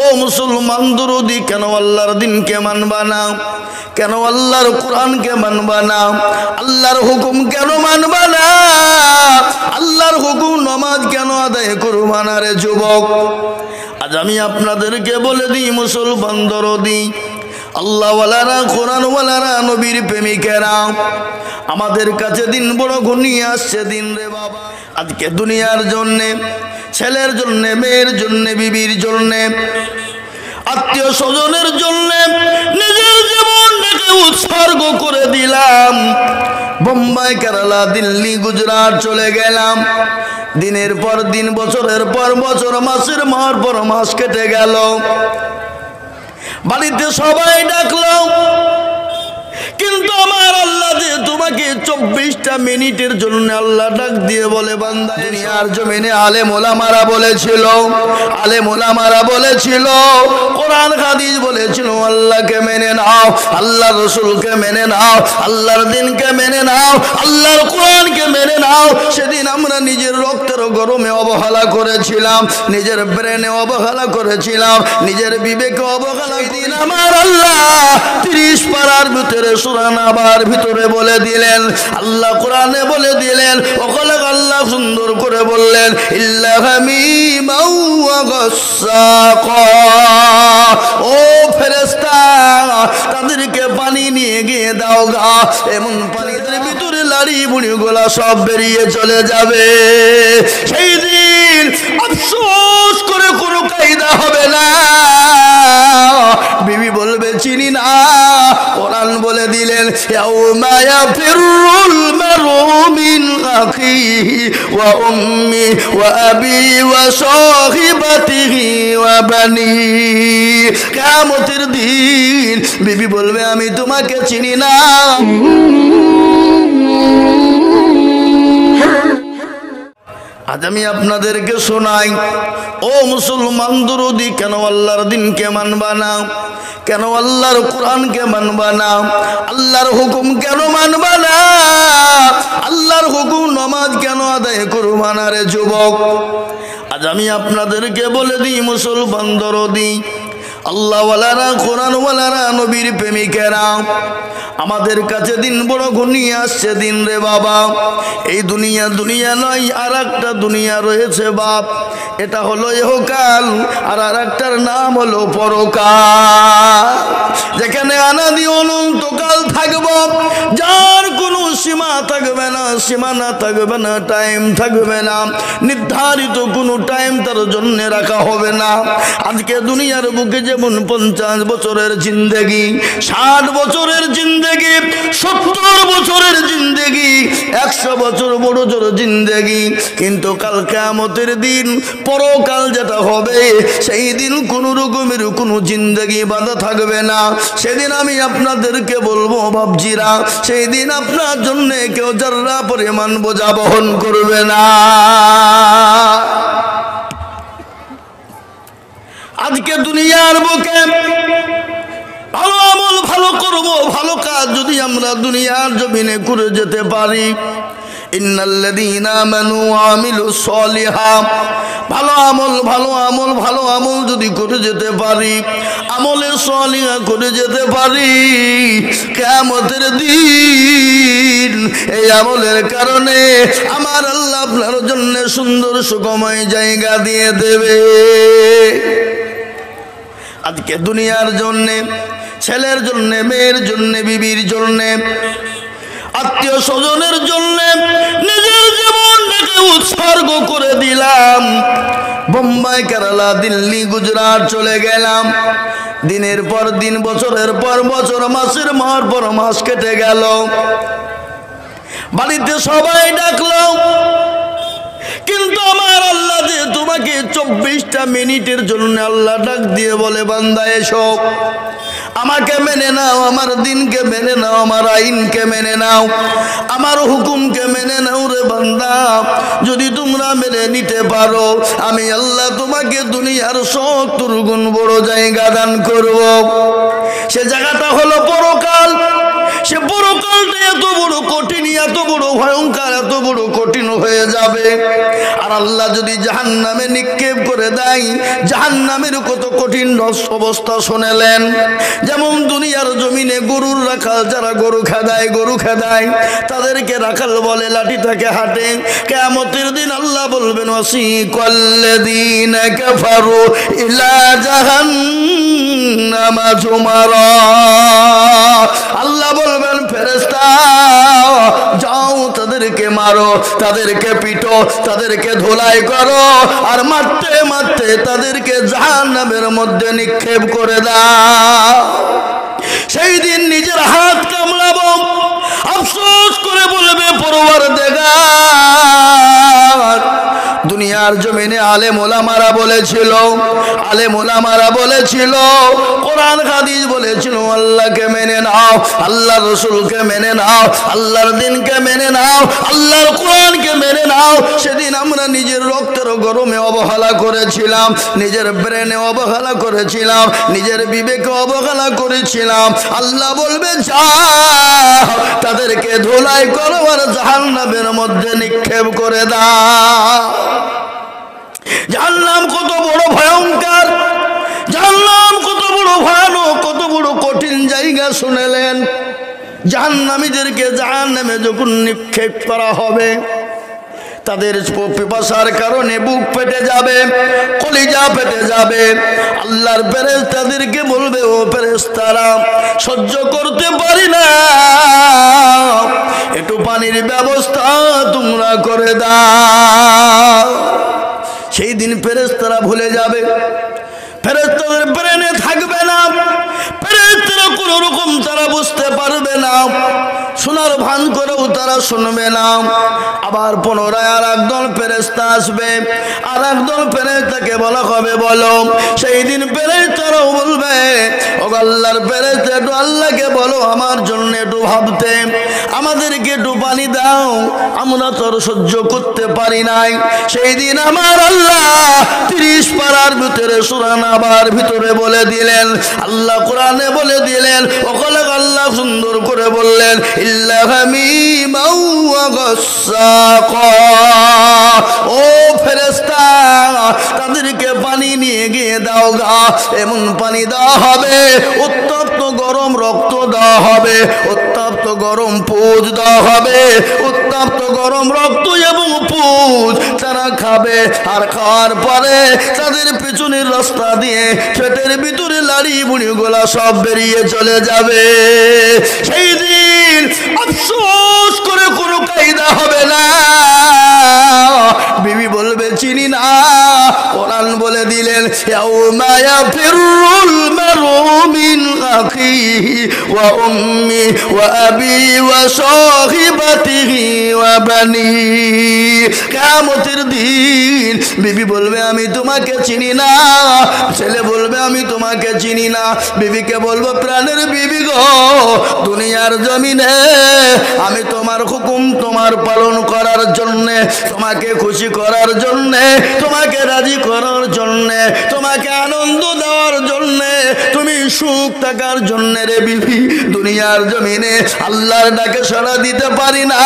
ও মুসলমান দরদি, কেন আল্লাহর দিনকে মানবা না? কেন আল্লাহর কোরআনকে মানবা না? আল্লাহর হুকুম কেন মানবা না? আল্লাহর হুকুম নামাজ কেন আদায় করবা না রে যুবক? আজ আমি আপনাদেরকে বলে দিই মুসলমান দরদি, আল্লাহওয়ালারা, কোরআনওয়ালারা, নবীর প্রেমিকেরা, আমাদের কাছে দিন বড় ঘনিয়ে আসছে দিন রে বাবা। আজকে দুনিয়ার জন্যে, ছেলের জন্যে, মেয়ের জন্যে, বিবির জন্যে, আত্মীয় স্বজনের জন্যে নিজের জীবনটাকে উৎসর্গ করে দিলাম। বোম্বাই, কেরালা, দিল্লি, গুজরাট চলে গেলাম। দিনের পর দিন, বছরের পর বছর, মাসের পর মাস কেটে গেল। বাড়িতে সবাই ডাকলো, কিন্তু আমার আল্লাহ যে তোমাকে 24টা মিনিটের জন্য আল্লাহ ডাক দিয়ে বলে, বান্দা, দুনিয়ার জমিনে আলেম ওলামারা বলেছিল, আলেম ওলামারা বলেছিল, কোরআন হাদিস বলেছিল, আল্লাহকে মেনে নাও, আল্লাহর রাসূলকে মেনে নাও, আল্লাহর দ্বীনকে মেনে নাও, আল্লাহর কোরআনকে মেনে নাও। সেদিন আমরা নিজের রক্তের গরমে অবহেলা করেছিলাম, নিজের ব্রেনে অবহেলা করেছিলাম, নিজের বিবেকে অবহেলা। দিন আমার আল্লাহ 30 পারার ভিতরে সূরা নাবার ভিতরে বলে দিলেন, আল্লাহ কোরআনে বলে দিলেন, ওখানে আল্লাহ সুন্দর করে বললেন, ইল্লা হামিমাও ওয়া গাসসাকা, ও ফেরেশতা তাদেরকে পানি নিয়ে গিয়ে দাও গা, এমন পানির ভিতরে লাড়ি বুড়ি গোলা সব বেরিয়ে চলে যাবে। সেই দিন আফসোস করে কোনো কায়দা হবে না। বিবি বলবে চিনি না। কোরআন বলে দিলেন, ইয়াউমা ইয়াফিরুল মারউ মিন আখিহি ওয়া উম্মি ওয়া আবি ওয়া সাহিবাতিহি ওয়া বানি। কিয়ামতের দিন বিবি বলবে আমি তোমাকে চিনি না। আজ আমি আপনাদেরকে শোনাই, ও মুসলমান দরদি, কেন আল্লাহর দিনকে মানবা না? কেন আল্লাহর কোরআনকে মানবা না? আল্লাহর হুকুম কেন মানবা না? আল্লাহর হুকুম নামাজ কেন আদায় করবা না রে যুবক? আজ আমি আপনাদেরকে বলে দিই মুসলমান দরদি, আল্লাহওয়ালারা, কোরআনওয়ালারা, নবীর প্রেমিকেরা, আমাদের কাছে দিন বড় ঘনিয়ে আসছে দিন রে বাবা। এই দুনিয়া দুনিয়া নয়, আর একটা দুনিয়া রয়েছে বাপ, এটা হলো ইহকাল, আর আরেকটার নাম হলো পরকাল, যেখানে অনাদি অনন্তকাল থাকবো, যার কোনো সীমা থাকবে না, সীমানা থাকবে না, টাইম থাকবে না, নির্ধারিত কোনো টাইম তার জন্য রাখা হবে না। আজকে দুনিয়ার বুকে যেমন 50 বছরের জিন্দেগি, 60 বছরের জিন্দেগি, 70 বছরের জিন্দেগি, 100 বছর বড় জোর জিন্দেগি, কিন্তু কাল কিয়ামতের দিন, পরকাল যেটা হবে, সেই দিন কোনো রকমের কোনো জিন্দেগি বাঁধা থাকবে না। সেদিন আমি আপনাদেরকে বলবো বাবজিরা, সেই দিন আপনার জন্য কেউ যারা পরিমাণ বোঝা বহন করবে না। আজকে দুনিয়ার বুকে ভালো আমল ভালো করব, ভালো কাজ যদি আমরা দুনিয়ার জমিনে করে যেতে পারি, ইন্নাল্লাযীনা আমানু ওয়া আমিলুস সলিহাত, ভালো আমল ভালো আমল ভালো আমল যদি করে যেতে পারি, আমলে সলিহা করে যেতে পারি, কিয়ামতের দিন এই আমলের কারণে আমার আল্লাহ আপনার জন্য সুন্দর সুখময় জায়গা দিয়ে দেবে। আজকে দুনিয়ার জন্যে, ছেলের জন্যে, মেয়ের জন্যে, বিবির জন্যে, আত্মীয় স্বজনের জন্যে নিজের জীবনটাকে উৎসর্গ করে দিলাম। বোম্বাই, কেরালা, দিল্লি, গুজরাট চলে গেলাম। দিনের পর দিন, বছরের পর বছর, মাসের পর মাস কেটে গেল। বাড়িতে সবাই ডাকলো, কিন্তু আমার আল্লাহ যে তোমাকে 24টা মিনিটের জন্য আল্লাহ ডাক দিয়ে বলে, বান্দা এসো, আমাকে মেনে নাও, আমার দিনকে মেনে নাও, আমার আইনকে মেনে নাও, আমার হুকুমকে মেনে নাও রে বান্দা। যদি তোমরা মেনে নিতে পারো, আমি আল্লাহ তোমাকে দুনিয়ার 70 গুণ বড় জায়গা দান করব। সে জায়গাটা হলো পরকাল। সে পরকালটা এত বড় কঠিন, এত বড় ভয়ঙ্কর, এত বড় কঠিন হয়ে যাবে। আর আল্লাহ যদি জাহান্নামে নিক্ষেপ করে দেয়, জাহান্নামের কত কঠিন অবস্থা শুনেলেন। যেমন দুনিয়ার জমিনে গরুর রাখাল, যারা গরু খেদায় তাদেরকে রাখাল বলে, লাঠিটাকে হাঁটে। কিয়ামতের দিন আল্লাহ বলবেন ওয়াসিকাল্লাযীনা কাফারু ইলা জাহান্নামা যুমারা। আল্লাহ বলবেন ফেরেশতা যাও তাদেরকে মারো, তাদেরকে পিটো, তাদেরকে ধোলাই করো, আর মারতে মারতে তাদেরকে জাহান্নামের মধ্যে নিক্ষেপ করে দাও। সেই দিন নিজের হাত কামড়াবো, আফসোস করে বলবে পরওয়ারদিগার, দুনিয়ার জমিনে আলেম ওলামারা বলেছিল, কোরআন হাদিস বলেছিল, আল্লাহকে মেনে নাও, আল্লাহর রাসূলকে মেনে নাও, আল্লাহর দ্বীনকে মেনে নাও, আল্লাহর কোরআনকে মেনে নাও। সেদিন আমরা নিজের রক্তের গরমে অবহেলা করেছিলাম, নিজের ব্রেনে অবহেলা করেছিলাম, নিজের বিবেকে অবহেলা করেছিলাম। আল্লাহ বলবে যাও তাদেরকে ধুলাই করো আর জাহান্নামের মধ্যে নিক্ষেপ করে দাও। জাহান্নাম কত বড় ভয়ঙ্কর, জাহান্নাম কত বড় ভয়ানক, কত বড় কঠিন জায়গা শুনেলেন। জাহান্নামীদেরকে জাহান্নামে যখন নিক্ষেপ করা হবে, তাদের পিপাসার কারণে বুক ফেটে যাবে, কলিজা ফেটে যাবে। আল্লাহর ফেরেশতাদেরকে বলবে, ও ফেরেশতারা সহ্য করতে পারি না, একটু পানির ব্যবস্থা তোমরা করে দাও। সেই দিন ফেরেশতারা ভুলে যাবে, ফেরেশতাদের ব্রেনে থাকবে না, ফেরেশতারা কোনো রকম তারা বুঝতে পারবে না, শোনার ভান করেও তারা শুনবে না। আবার পুনরায় আর একদল ফেরেশতা আসবে, আর একদল ফেরেশতাকে বলা হবে বলো। সেই দিন ফেরেশতারাও বলবে, ও আল্লাহর ফেরেশতা একটু আল্লাহকে বলো আমার জন্য একটু ভাবতে, আমাদেরকে একটু পানি দাও, আমরা তো সহ্য করতে পারি নাই। সেই দিন আমার আল্লাহ 30 পারার ভিতরে সূরা নাবার ভিতরে বলে দিলেন, আল্লাহ কোরআনে বলে দিলেন, ওখানে আল্লাহ সুন্দর করে বললেন, ইল্লা হামিমাও ওয়া গাসসাকা। ও ফেরেশতা তাদেরকে পানি নিয়ে গিয়ে দাও গা, এমন পানি দেওয়া হবে, উত্তপ্ত গরম রক্ত দেওয়া হবে, উত্তপ্ত গরম পুজ দেওয়া হবে, উত্তপ্ত গরম রক্ত এবং পুজ তারা খাবে। আর খাওয়ার পরে তাদের পেছনের রাস্তা দিয়ে পেটের ভিতরে লাড়ি বুড়ি গোলা সব বেরিয়ে চলে যাবে। সেই দিন আফসোস করে কোনো কায়দা হবে না। বিবি বলবে চিনি না, কোরআন বলে দিলেন, ইয়াউমা ইয়াফিরুল মারউ মিন আখিহি ওয়া উম্মি ওয়া আবি ওয়া সাহিবাতিহি ওয়া বানি। কিয়ামতের দিন বিবি বলবে আমি তোমাকে চিনি না, ছেলে বলবে আমি তোমাকে চিনি না। বিবিকে বলবো প্রাণের বিবি গো, দুনিয়ার জমিনে আমি তোমার হুকুম তোমার পালন করার জন্যে, তোমাকে খুশি করার জন্যে, তোমাকে রাজি করার জন্যে, তোমাকে আনন্দ দেওয়ার জন্যে, তুমি সুখ থাকার জন্যে রে বিবি দুনিয়ার জমিনে আল্লাহর ডাকে সাড়া দিতে পারি না,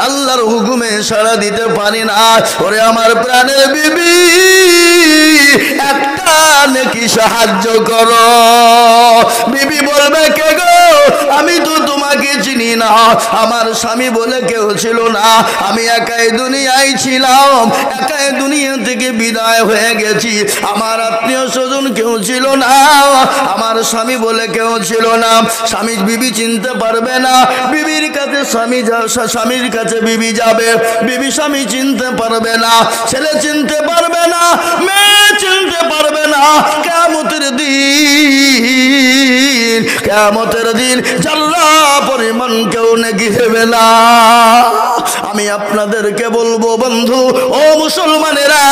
আল্লাহর হুকুমে সাড়া দিতে পারি না। ওরে আমার প্রাণের বিবি একটা নাকি সাহায্য করো। বিবি বলবে কে গো, আমি তো তোমাকে চিনি না, আমার স্বামী বলে কেউ ছিল না, আমি একাই দুনিয়ায় ছিলাম, একাই দুনিয়া থেকে বিদায় হয়ে গেছি, আমার আত্মীয় স্বজন কেউ ছিল না, আমার স্বামী বলে কেউ ছিল না। স্বামী বিবি চিনতে পারবে না, বিবির কাছে স্বামীর কাছে বিবি যাবে, বিবি স্বামী চিনতে পারবে না, ছেলে চিনতে পারবে না, মেয়ে চিনতে পারবে না। কিয়ামতের দিন জাল্লা পরিমাণ কেউ নাকি দেবে না। আমি আপনাদেরকে বলবো বন্ধু ও মুসলমানেরা,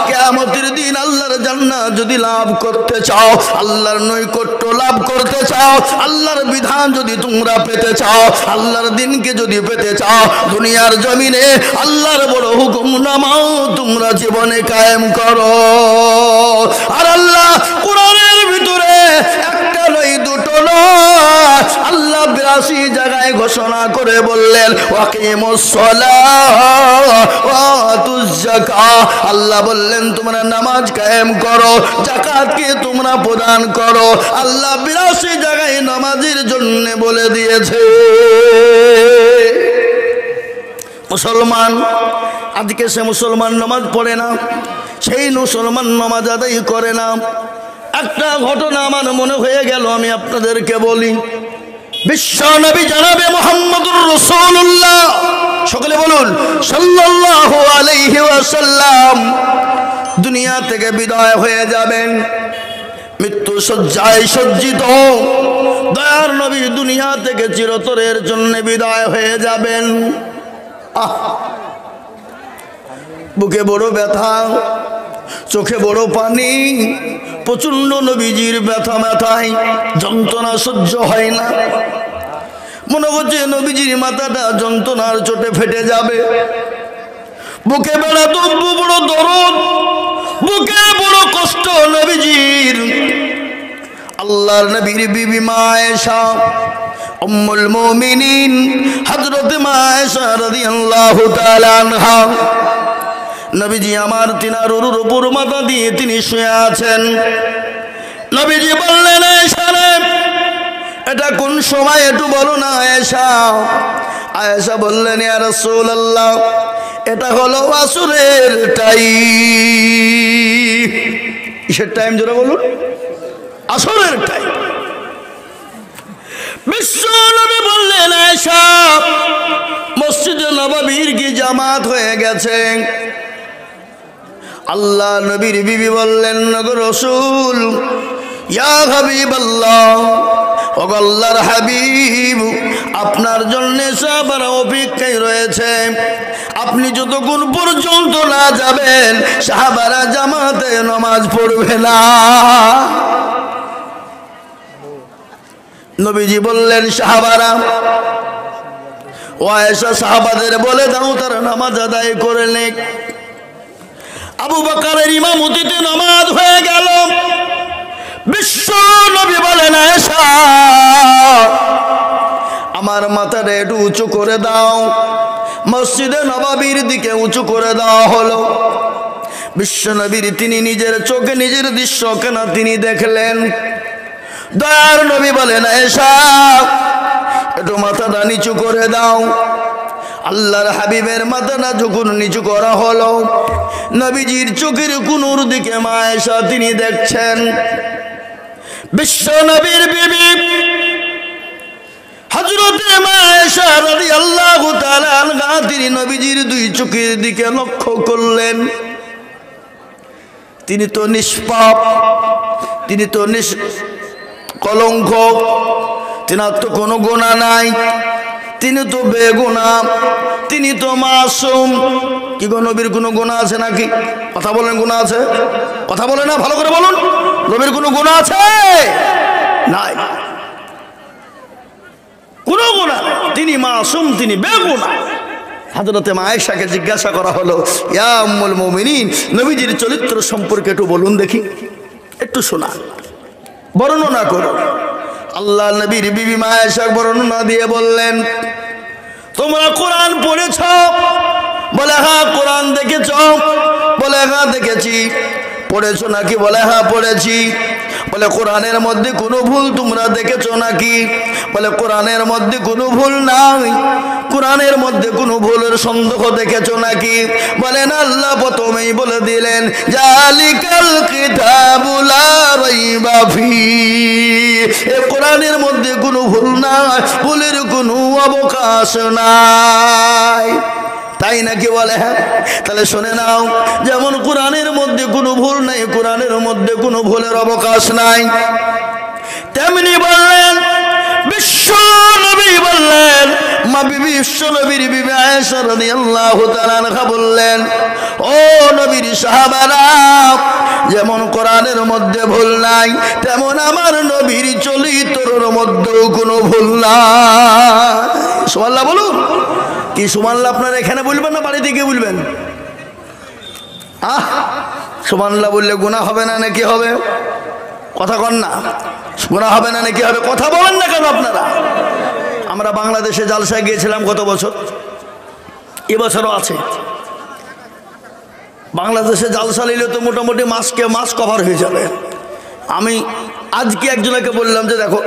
কিয়ামতের দিন আল্লাহর জান্নাত যদি লাভ করতে চাও, আল্লাহর নৈকট্য লাভ করতে চাও, আল্লাহর বিধান যদি তোমরা পেতে চাও, আল্লাহর দিনকে যদি পেতে চাও, দুনিয়ার জমিনে আল্লাহর বড় হুকুম নামাও তোমরা জীবনে কায়েম করো। আর আল্লাহ কোরআনের ভিতরে একটা নয় দুটো নয়, আল্লাহ 82 জায়গায় ঘোষণা করে বললেন ওয়াকিমুস সালাহ ওয়া আতুজ যাকাত। আল্লাহ বললেন তোমরা নামাজ কায়েম করো, যাকাতকে তোমরা প্রদান করো। আল্লাহ 82 জায়গায় নামাজের জন্য বলে দিয়েছে। মুসলমান আজকে সে মুসলমান নামাজ পড়ে না, সেই মুসলমান নামাজ আদায় করে না। একটা ঘটনা আমার মনে হয়ে গেল, আমি আপনাদেরকে বলি। বিশ্ব নবী জনাবে মুহাম্মদুর রাসূলুল্লাহ, সকলে বলুন সাল্লাল্লাহু আলাইহি ওয়াসাল্লাম, দুনিয়া থেকে বিদায় হয়ে যাবেন। মৃত্যু শয্যায় সজ্জিত দয়ার নবী দুনিয়া থেকে চিরতরের জন্য বিদায় হয়ে যাবেন। বুকে বড় ব্যথা, চোখে বড় পানি, প্রচন্ড নবীজির ব্যথা, মাথায় যন্ত্রণা সহ্য হয় না। মনে হচ্ছে নবীজির মাথাটা যন্ত্রণার চোটে ফেটে যাবে। বুকে বেড়াতো বড় দরদ, বুকে বড় কষ্ট নবীজির। আল্লাহর নবীর বিবি মা আয়েশা উম্মুল মুমিনিন হযরত মা আয়েশা রাদিয়াল্লাহু তাআলা আনহা, নবীজি আমার তিনার উপর মাথা দিয়ে তিনি শুয়ে আছেন। নবীজি বললেন আয়েশা রে, এটা কোন সময় একটু বলো না আয়েশা। আয়েশা বললেন ইয়া রাসূলুল্লাহ, এটা হলো আসরের টাইম। কিসের টাইম জোরে বলুন? আসরের টাইম। বিশ্ব নবী বললেন আয়েশা, মসজিদে নববীর কি জামাত হয়ে গেছে? আল্লাহ নবীর বিবি বললেন নগর রাসূল, ইয়া হাবিবাল্লাহ, ও আল্লাহর হাবিব, আপনার জন্য সাহাবারা অপেক্ষায় রয়েছে। আপনি যতক্ষণ পর্যন্ত না যাবেন সাহাবারা জামাতে নামাজ পড়বে না। নবীজি বললেন সাহাবারা, ও আয়েশা সাহাবাদের বলে দাও তারা নামাজ আদায় করে নেক। আবু বকরের ইমামতিতে নামাজ হয়ে গেল। বিশ্ব নবী বলেন আয়েশা, আমার মাথাটা একটু উঁচু করে দাও। মসজিদে নববীর দিকে উঁচু করে দেওয়া হলো। বিশ্ব নবীর তিনি নিজের চোখে নিজের দৃশ্য কেন তিনি দেখলেন। দয়ার নবী বলেন আয়েশা, একটু মাথাটা নিচু করে দাও। আল্লাহর হাবিবের মাথাটা যখন নিচু করা হলো, নবীজির চোখের কোণর দিকে মা আয়েশা তিনি দেখছেন। বিশ্ব নবীর বিবি হযরতে মা আয়েশা রাদিয়াল্লাহু তাআলা আনহা তিনি নবীজির দুই চোখের দিকে লক্ষ্য করলেন। তিনি তো নিষ্পাপ, তিনি তো কলঙ্ক, তিনার তো কোনো গুনাহ নাই, তিনি তো বেগুনাহ, তিনি তো মাসুম। কি গো নবীর কোনো গুনাহ আছে নাকি? কথা বলেন, গুনাহ আছে? কথা বলেন না, ভালো করে বলুন। নবীর কোনো গুনাহ আছে? নাই, কোনো গুনাহ নেই। তিনি মাসুম, তিনি বেগুনাহ। হযরতে মা আয়েশাকে জিজ্ঞাসা করা হলো, ইয়া উম্মুল মুমিনিন, নবীজির চরিত্র সম্পর্কে একটু বলুন দেখি, একটু শোনান, বর্ণনা করুন। আল্লাহ নবীর বিবি মা আয়েশা বর্ণনা দিয়ে বললেন, তোমরা কোরআন পড়েছ? বলে হ্যাঁ। কোরআন দেখেছ? বলে হ্যাঁ দেখেছি। পড়েছো নাকি? বলে হ্যাঁ পড়েছি। বলে কোরআনের মধ্যে কোনো ভুল তোমরা দেখেছো নাকি? বলে কোরআনের মধ্যে কোনো ভুল নাই। কোরআনের মধ্যে কোনো ভুলের সন্দেহ দেখেছো নাকি? বলেন আল্লাহ প্রথমেই বলে দিলেন, জালিকাল কিতাবু লা রাইবা ফীহি, এই কোরআনের মধ্যে কোনো ভুল নাই, ভুলের কোনো অবকাশ নাই। তাই নাকি? বলে হ্যাঁ। তাহলে শুনে নাও, যেমন কোরআনের মধ্যে কোনো ভুল নাই, কোরআনের মধ্যে কোনো ভুলের অবকাশ নাই, তেমনি বললেন বিশ্ব নবী বললেন, মা বিবি বিশ্ব নবীর বিবি আয়েশা রাদিয়াল্লাহু তাআলা আনহা বললেন, ও নবীর সাহাবারা, যেমন কোরআনের মধ্যে ভুল নাই, তেমন আমার নবীর চরিত্রের মধ্যেও কোনো ভুল নাই। সুবহানাল্লাহ বলুন। কি সুবহানাল্লাহ আপনারা এখানে বলবেন না বাড়িতে গিয়ে বলবেন? সুবহানাল্লাহ বললে গুনাহ হবে না নাকি হবে? কথা কন না, গুনাহ হবে না নাকি হবে? কথা বলেন না কেন আপনারা? আমরা বাংলাদেশে জালসায় গিয়েছিলাম গত বছর, এবছরও আছে। বাংলাদেশে জালসা নিলে তো মোটামুটি মাস কভার হয়ে যাবে। আমি আজকে একজনকে বললাম যে দেখো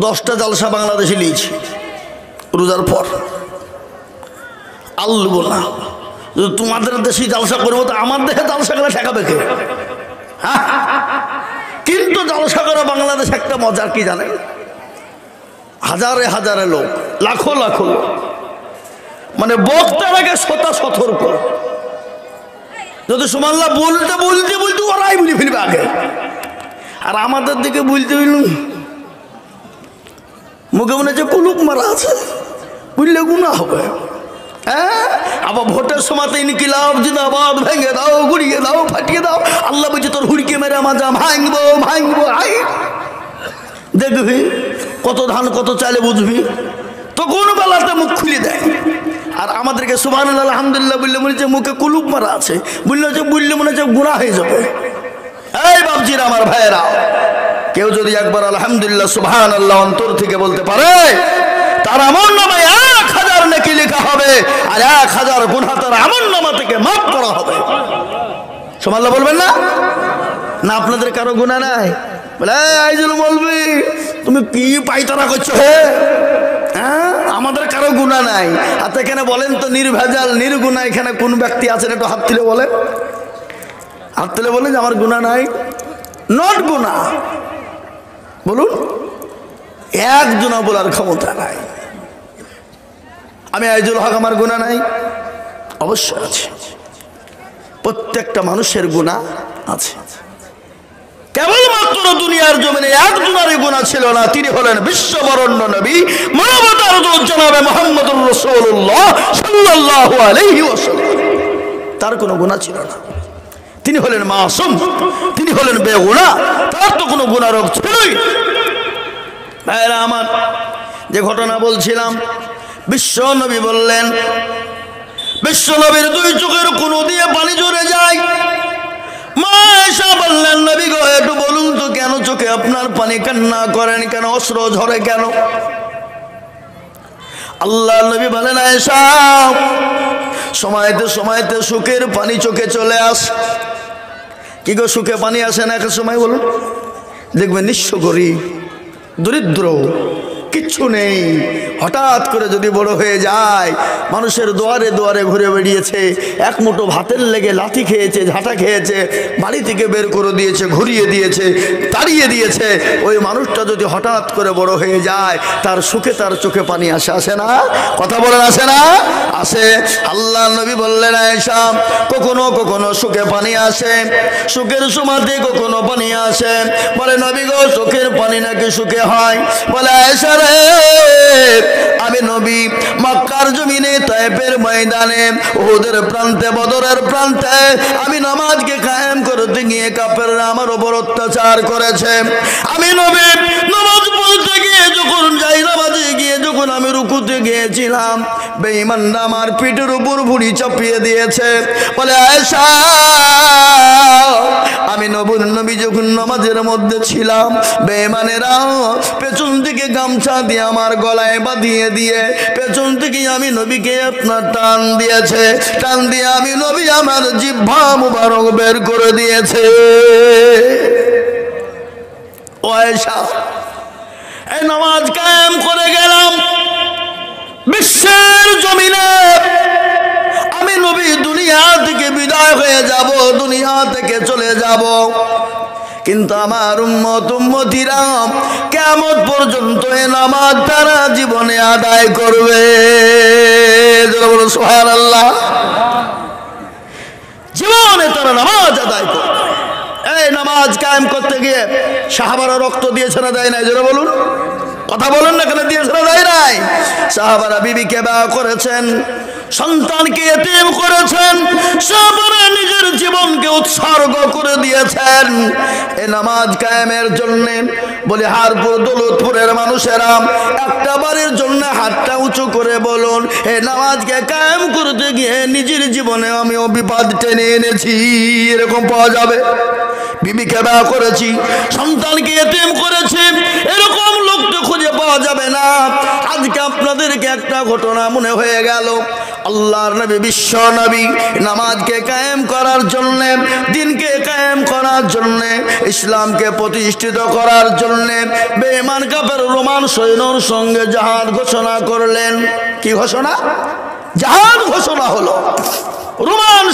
10টা জালসা বাংলাদেশে নিয়েছি রোজার পর। আল্লু বললাম তোমাদের দেশে জালসা করবো তো আমার দেশে জালসা করে ঠেকাবে কে? হ্যাঁ, কিন্তু জালসা করা বাংলাদেশ একটা মজার কি জানেন, হাজারে হাজারে লোক, লাখো লাখো লোক, মানে বক্তার আগে সতর্ক, যদি সুবহানাল্লাহ বলতে বলতে বলতে ওরাই বলে ফেলবে আগে। আর আমাদের দিকে বলতে বললুম মুখে মনে হচ্ছে কুলুপ মারা আছে, বুঝলে গুনাহ হবে। হ্যাঁ, আবার ভোটের সময় ইনকিলাব জিন্দাবাদ, ভেঙে দাও, গুড়িয়ে দাও, ফাটিয়ে দাও। আল্লাহ বলছে তোর হুড়কে মেরে মাজা ভাঙবো ভাঙবো। আই দেখবি কত ধান কত চালে বুঝবি, তো কোন বেলাতে মুখ খুলে দেয়। আর আমাদেরকে সুবহানাল্লাহ আলহামদুলিল্লাহ বললে মনে হচ্ছে মুখে কুলুপ মারা আছে, বললে মনে হচ্ছে গুনাহ হয়ে যাবে। এই বাবজিরা, আমার ভাইয়েরা, কেউ যদি একবার আলহামদুলিল্লাহ সুবহানাল্লাহ অন্তর থেকে বলতে পারে, তার আমলনামায় 1000 নেকি লেখা হবে, আর 1000 গুনাহ তার আমলনামা থেকে মাফ করা হবে। সুবহানাল্লাহ বলবেন না? না আপনাদের কারো গুনাহ নাই? বলে আইজুল মৌলভী তুমি কি পাইতারা করছো? হ্যাঁ, আমাদের কারো গুনাহ নাই। হাতে এখানে বলেন তো নির্ভেজাল নির্গুনাহ এখানে কোন ব্যক্তি আছেন? একটু হাত তুলে বলেন, হাত তুলে বলেন যে আমার গুনাহ নাই। নট গুনাহ বলুন, একজনও বলার ক্ষমতা নাই। আমি আইজুল হক, আমার গুনাহ নাই? অবশ্যই আছে। প্রত্যেকটা মানুষের গুনাহ আছে। কেবলমাত্র দুনিয়ার জমিনে একজনেরই গুনাহ ছিল না, তিনি হলেন বিশ্ববরণ্য নবী মানবতার দূত জনাবে মুহাম্মদুর রাসূলুল্লাহ সাল্লাল্লাহু আলাইহি ওয়াসাল্লাম। তার কোনো গুনাহ ছিল না, তিনি হলেন মাসুম, তিনি হলেন বেগুনাহ, তার তো কোনো গুনাহ রোগ ছিলই। ভাইরা আমার, যে ঘটনা বলছিলাম, বিশ্ব নবী বললেন, বিশ্ব নবীর 2 চোখের কোণো দিয়ে পানি ঝরে যায়। মা আয়েশা বললেন, নবী গো একটু বলুন তো কেন চোখে আপনার পানি কান্না করেন, কেন অশ্রু ঝরে কেন? আল্লাহ নবী বলেন, আয়েশা সময়তে সময়তে সুখের পানি চোখে চলে আসে। কি গো সুখে পানি আসে না এক সময়? বলুন, দেখবেন নিঃস্ব গরিব দরিদ্র কিচ্ছু নেই, হঠাৎ করে যদি বড় হয়ে যায়, মানুষের দুয়ারে দুয়ারে ঘুরে বেরিয়েছে, এক মুঠো ভাতের লেগে লাথি খেয়েছে, ঝাঁটা খেয়েছে, বাড়ি থেকে বের করে দিয়েছে, ঘুরিয়ে দিয়েছে, তাড়িয়ে দিয়েছে, ওই মানুষটা যদি হঠাৎ করে বড় হয়ে যায়, তার সুখে তার চোখে পানি আসে, আসে না? কথা বলেন, আসে না? আসে। আল্লাহ নবী বললেন, আয়েশা কখনো কখনো সুখে পানি আসে, সুখের সময়তে কখনো পানি আসে। বলে নবী গো চোখের পানি নাকি সুখে হয়? বলে আয়েশা রে, আমি নবী মক্কার জমিনে, তায়েফের ময়দানে, উহুদের প্রান্তে, বদরের প্রান্তে আমি নামাজকে কায়েম করতে গিয়ে কাফেররা আমার উপর অত্যাচার করেছে। আমি নবী নামাজ পড়তে গিয়ে যখন যাই, নামাজে গিয়ে যখন আমি রুকুতে গিয়েছিলাম, বেঈমানরা আমার পিঠের উপর ভুঁড়ি চাপিয়ে দিয়েছে। বলে আয়েশা, আমি নবী যখন নামাজের মধ্যে ছিলাম, বেঈমানেরা পেছন থেকে গামছা দিয়ে আমার গলায় বাঁধিয়ে দিয়ে পেছন থেকে আমি নবীকে আপনার টান দিয়েছে, টান দিয়ে আমি নবী আমার জিহ্বা মুবারক বের করে দিয়েছে। ও আয়েশা, এই নামাজ কায়েম করে গেলাম বিশ্বের জমিনে, আমি নবী দুনিয়া থেকে বিদায় হয়ে যাব, দুনিয়া থেকে চলে যাব, কিন্তু আমার উম্মত উম্মতিরা কিয়ামত পর্যন্ত এই নামাজ তারা জীবনে আদায় করবে। সুবহানাল্লাহ, জীবনে তারা নামাজ আদায় করবে। এই নামাজ কায়েম করতে গিয়ে সাহাবারা রক্ত দিয়েছে না দেয় নাই? যারা বলুন, কথা বলুন না কেন, দিয়েছে না দেয় নাই? সাহাবারা বিবিকে বিবাহ করেছেন, সন্তানকে এতিম করেছেন, সাহাবারা নিজের জীবনকে উৎসর্গ করে দিয়েছেন এই নামাজ কায়েমের জন্য। বলে হারপুর দৌলতপুরের মানুষেরা একটা বারের জন্য হাতটা উঁচু করে বলুন, এই নামাজকে কায়েম করতে গিয়ে নিজের জীবনে আমিও বিপদ টেনে এনেছি। এরকম পাওয়া যাবে? বিবিকে বিবাহ করেছি, সন্তানকে এতিম করেছি, এরকম লোক তো খুঁজে পাওয়া যাবে না। আজকে আপনাদেরকে একটা ঘটনা মনে হয়ে গেল। আল্লাহর নবী, বিশ্ব নবী নামাজকে কায়েম করার জন্যে, দিনকে কায়েম করার জন্যে, ইসলামকে প্রতিষ্ঠিত করার জন্যে বেঈমান কাফের রোমান সৈন্যর সঙ্গে জিহাদ ঘোষণা করলেন। কি ঘোষণা? জিহাদ ঘোষণা হলো। রোমান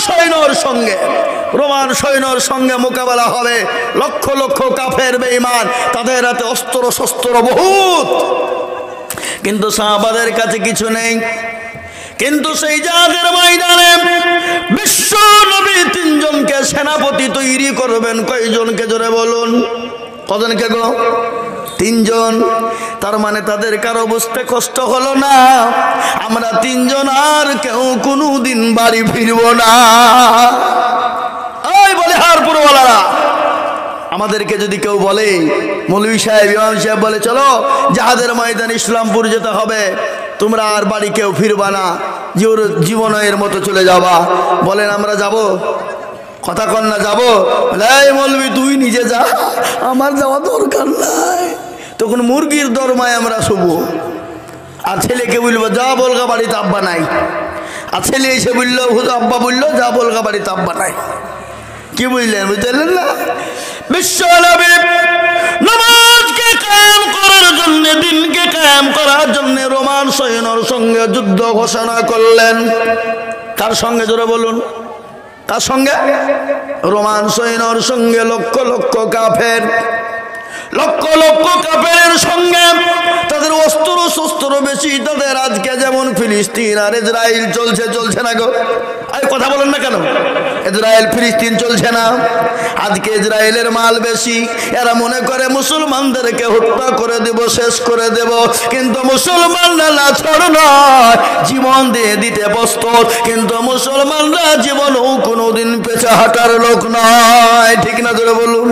সৈন্যর সঙ্গে মোকাবেলা হবে। লক্ষ লক্ষ কাফের বেঈমান, তাদের হাতে অস্ত্র শস্ত্র বহুত, কিন্তু সাহাবাদের কাছে কিছু নেই। কিন্তু সেই জিহাদের ময়দানে বিশ্ব নবী তিনজনকে সেনাপতি তৈরি করবেন। কয়জনকে জোরে বলুন? কজনকে গো? তিনজন। তার মানে তাদের কারো বুঝতে কষ্ট হলো না, আমরা তিনজন আর কেউ কোনোদিন বাড়ি ফিরব না। ওই বলে হারপুরওয়ালারা, আমাদেরকে যদি কেউ বলে, মৌলভী সাহেব, ইমাম সাহেব বলে চলো জিহাদের ময়দান ইসলামপুর যেতে হবে, তোমরা আর বাড়ি কেউ ফিরবা না, জীবনের মতো চলে যাবা, বলেন আমরা যাব? কথা কন না যাব? এই মৌলভী তুই নিজে যা, আমার যাওয়া দরকার নাই। তখন মুরগির দরমায় আমরা শুভ। আর ছেলেকে বলবো যা বলগা বাড়িতে আব্বা নাই, আর ছেলে এসে বললো আব্বা বললো যা বলগা বাড়িতে আব্বা নাই। কি বুঝলেন? বুঝলেন না? বিশ্ব নবী নামাজকে কায়েম করার জন্য, দিনকে কায়েম করার জন্য রোমান সৈন্যর সঙ্গে যুদ্ধ ঘোষণা করলেন। কার সঙ্গে জোরে বলুন? কার সঙ্গে? রোমান সৈন্যর সঙ্গে লক্ষ লক্ষ কাফের, লক্ষ লক্ষ কাফেরের সঙ্গে। তাদের অস্ত্র শস্ত্র বেশি। তাদের আজকে যেমন ফিলিস্তিন আর ইসরায়েল চলছে না গো? আর কথা বলেন না কেন? ইসরায়েল ফিলিস্তিন চলছে না? আজকে ইসরায়েলের মাল বেশি। এরা মনে করে মুসলমানদেরকে হত্যা করে দেব, শেষ করে দেব, কিন্তু মুসলমানরা না ছাড় নয়, জীবন দিয়ে দিতে প্রস্তুত। কিন্তু মুসলমানরা জীবনও কোনোদিন পেছে হাঁটার লোক নয়। ঠিক না জোরে বলুন?